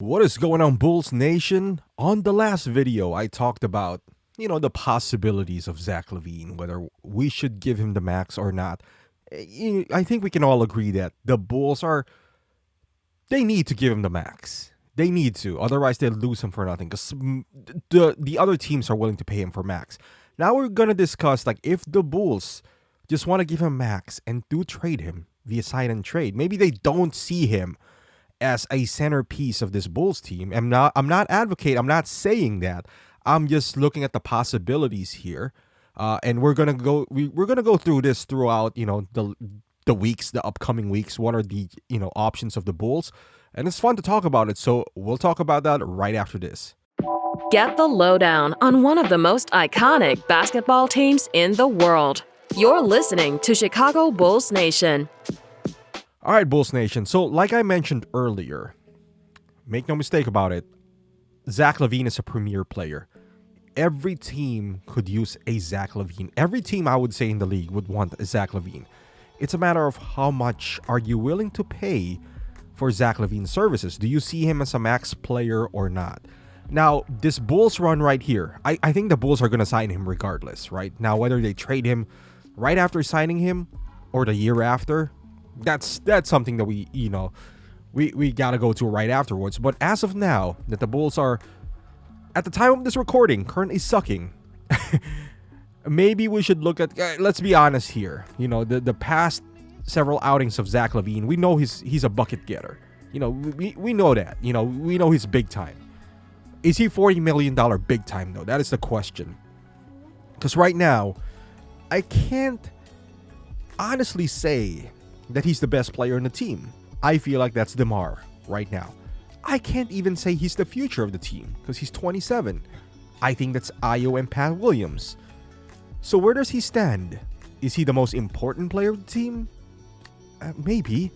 What is going on, Bulls Nation? On the last video, I talked about, the possibilities of Zach Lavine, whether we should give him the max or not. I think we can all agree that the Bulls they need to give him the max. They need to, otherwise they'll lose him for nothing because the other teams are willing to pay him for max. Now we're going to discuss, like, if the Bulls just want to give him max and do trade him via sign and trade. Maybe they don't see him as a centerpiece of this Bulls team. I'm not advocating, I'm not saying that. I'm just looking at the possibilities here. And we're gonna go through this throughout, the weeks, the upcoming weeks. What are the, options of the Bulls? And it's fun to talk about it. So we'll talk about that right after this. Get the lowdown on one of the most iconic basketball teams in the world. You're listening to Chicago Bulls Nation. All right, Bulls Nation. So, like I mentioned earlier, make no mistake about it, Zach Lavine is a premier player. Every team could use a Zach Lavine. Every team, I would say, in the league would want a Zach Lavine. It's a matter of how much are you willing to pay for Zach Lavine's services. Do you see him as a max player or not? Now, this Bulls run right here, I think the Bulls are going to sign him regardless, right? Now, whether they trade him right after signing him or the year after, that's something that we got to go to right afterwards. But as of now, that the Bulls are, at the time of this recording, currently sucking, maybe we should look at, let's be honest here, the past several outings of Zach Lavine, we know he's a bucket getter. We know that. We know he's big time. Is he $40 million big time, though? That is the question. Because right now, I can't honestly say that he's the best player in the team. I feel like that's DeMar right now. I can't even say he's the future of the team because he's 27. I think that's Ayo and Pat Williams. So where does he stand? Is he the most important player of the team? Maybe.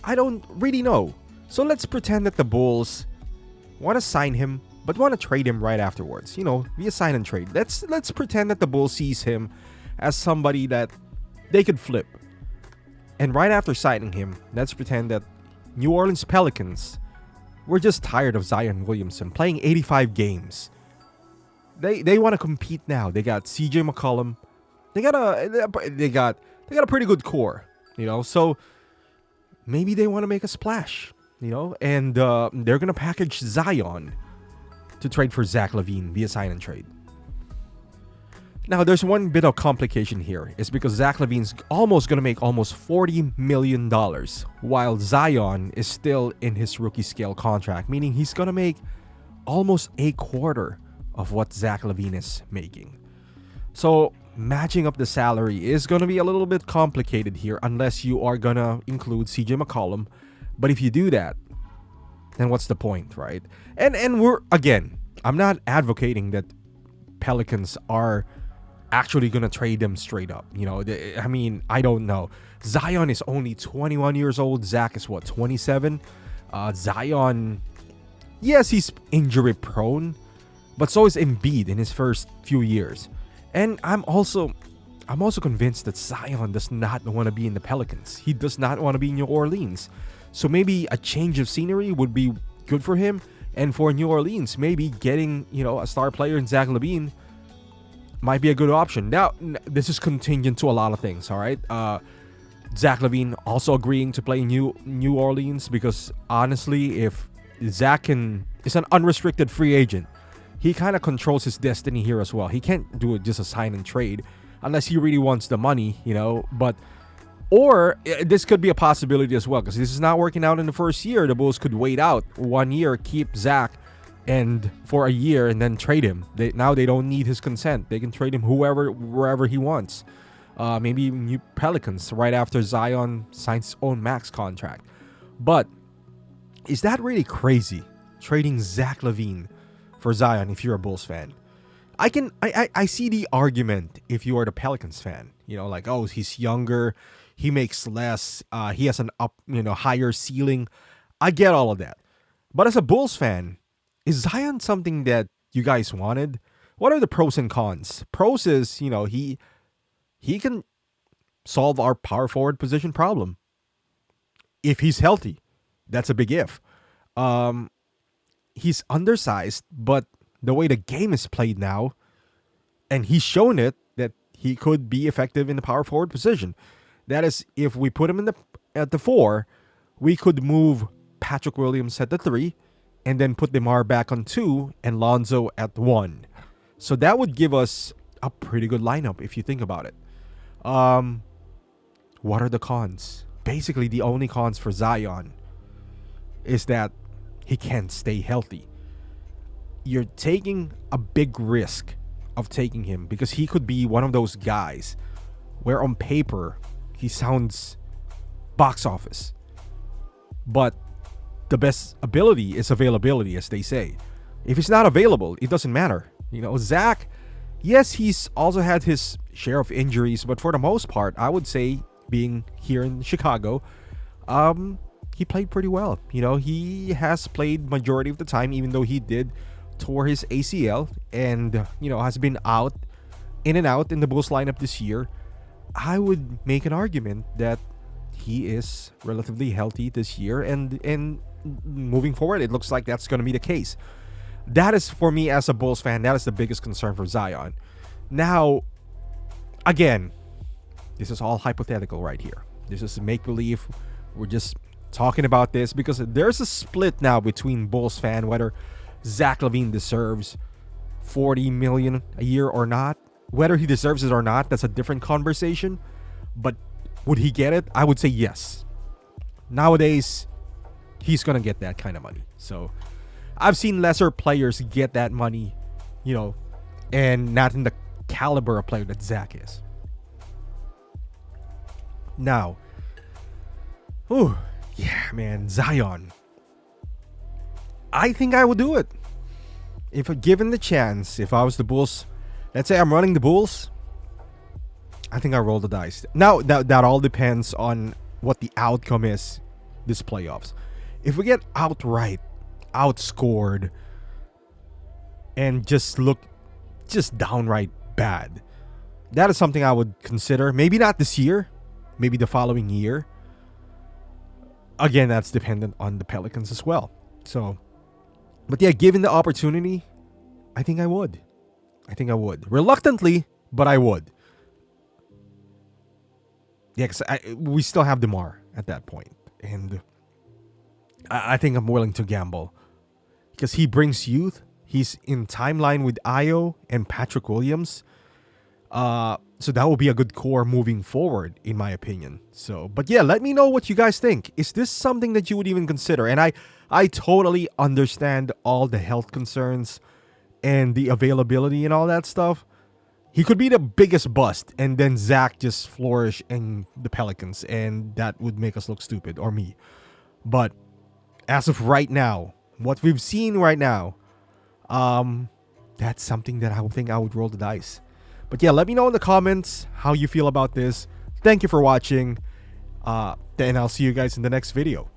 I don't really know. So let's pretend that the Bulls want to sign him but want to trade him right afterwards. Via sign and trade. Let's pretend that the Bulls sees him as somebody that they could flip. And right after signing him, let's pretend that New Orleans Pelicans were just tired of Zion Williamson playing 85 games. They want to compete now. They got CJ McCollum. They got a pretty good core, So maybe they want to make a splash, and they're gonna package Zion to trade for Zach Lavine via sign and trade. Now, there's one bit of complication here. It's because Zach Lavine's almost going to make almost $40 million, while Zion is still in his rookie scale contract, meaning he's going to make almost a quarter of what Zach Lavine is making. So, matching up the salary is going to be a little bit complicated here unless you are going to include CJ McCollum. But if you do that, then what's the point, right? And we're, again, I'm not advocating that Pelicans are actually gonna trade them straight up. I don't know. Zion is only 21 years old. Zach is 27. Zion, yes, he's injury prone, but so is Embiid in his first few years. And I'm also convinced that Zion does not want to be in the Pelicans. He does not want to be in New Orleans. So maybe a change of scenery would be good for him. And for New Orleans, maybe getting, a star player in Zach Lavine might be a good option. Now, this is contingent to a lot of things, all right? Zach Lavine also agreeing to play New Orleans because, honestly, if Zach is an unrestricted free agent, he kind of controls his destiny here as well. He can't do it just a sign and trade unless he really wants the money, Or this could be a possibility as well because this is not working out in the first year. The Bulls could wait out 1 year, keep Zach and for a year and then trade him. Now they don't need his consent. They can trade him wherever he wants. Maybe New Pelicans right after Zion signs his own max contract. But is that really crazy? Trading Zach Lavine for Zion if you're a Bulls fan. I see the argument if you are the Pelicans fan. He's younger, he makes less, he has an higher ceiling. I get all of that. But as a Bulls fan, is Zion something that you guys wanted? What are the pros and cons? Pros is, he can solve our power forward position problem if he's healthy. That's a big if. he's undersized, but the way the game is played now, and he's shown it that he could be effective in the power forward position. That is, if we put him in the at the 4, we could move Patrick Williams at the 3, and then put DeMar back on 2 and Lonzo at 1. So that would give us a pretty good lineup if you think about it. What are the cons? Basically, the only cons for Zion is that he can't stay healthy. You're taking a big risk of taking him because he could be one of those guys where on paper he sounds box office, but the best ability is availability, as they say. If he's not available, it doesn't matter. Zach, yes, he's also had his share of injuries, but for the most part, I would say, being here in Chicago, he played pretty well. He has played majority of the time, even though he did tore his ACL and, has been in and out in the Bulls lineup this year. I would make an argument that he is relatively healthy this year, and moving forward, it looks like that's going to be the case. That is, for me as a Bulls fan, that is the biggest concern for Zion. Now, again, this is all hypothetical right here. This is make-believe. We're just talking about this because there's a split now between Bulls fan whether Zach Lavine deserves $40 million a year or not. Whether he deserves it or not, that's a different conversation. But would he get it? I would say yes. Nowadays, he's going to get that kind of money. So I've seen lesser players get that money, and not in the caliber of player that Zach is. Now, Zion. I think I would do it. If given the chance, if I was the Bulls, let's say I'm running the Bulls, I think I roll the dice. Now, that all depends on what the outcome is this playoffs. If we get outscored, and just look downright bad, that is something I would consider. Maybe not this year, maybe the following year. Again, that's dependent on the Pelicans as well. So, but yeah, given the opportunity, I think I would. Reluctantly, but I would. Yeah, because we still have DeMar at that point. And I think I'm willing to gamble. Because he brings youth. He's in timeline with Ayo and Patrick Williams. So that will be a good core moving forward, in my opinion. So, but yeah, let me know what you guys think. Is this something that you would even consider? And I totally understand all the health concerns and the availability and all that stuff. He could be the biggest bust, and then Zach just flourish in the Pelicans, and that would make us look stupid, or me. But as of right now, what we've seen right now, that's something that I would think I would roll the dice. But yeah, let me know in the comments how you feel about this. Thank you for watching. Then I'll see you guys in the next video.